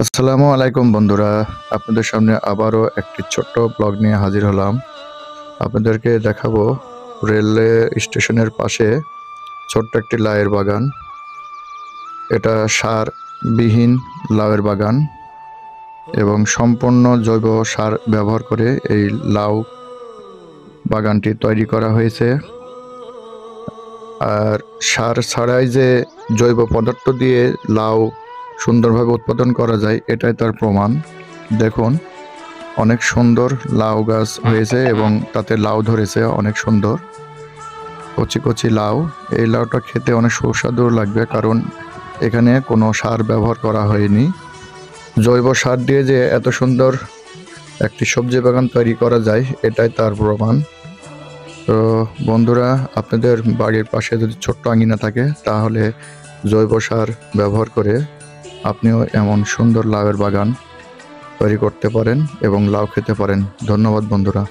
আসসালামু আলাইকুম বন্ধুরা, আপনাদের সামনে আবারও একটি ছোট্ট ব্লগ নিয়ে হাজির হলাম। আপনাদেরকে দেখাবো রেলওয়ে স্টেশনের পাশে ছোট্ট একটি লাউয়ের বাগান। এটা সারবিহীন লাউয়ের বাগান এবং সম্পূর্ণ জৈব সার ব্যবহার করে এই লাউ বাগানটি তৈরি করা হয়েছে। আর সার ছাড়াই যে জৈব পদার্থ দিয়ে লাউ সুন্দরভাবে উৎপাদন করা যায় এটাই তার প্রমাণ। দেখুন, অনেক সুন্দর লাউ গাছ হয়েছে এবং তাতে লাউ ধরেছে অনেক সুন্দর কচি কচি লাউ। এই লাউটা খেতে অনেক সুস্বাদু লাগবে, কারণ এখানে কোনো সার ব্যবহার করা হয়নি। জৈব সার দিয়ে যে এত সুন্দর একটি সবজি বাগান তৈরি করা যায় এটাই তার প্রমাণ। তো বন্ধুরা, আপনাদের বাড়ির পাশে যদি ছোট্ট আঙিনা থাকে তাহলে জৈব সার ব্যবহার করে আপনিও এমন সুন্দর লাউয়ের বাগান তৈরি করতে পারেন এবং লাউ খেতে পারেন। ধন্যবাদ বন্ধুরা।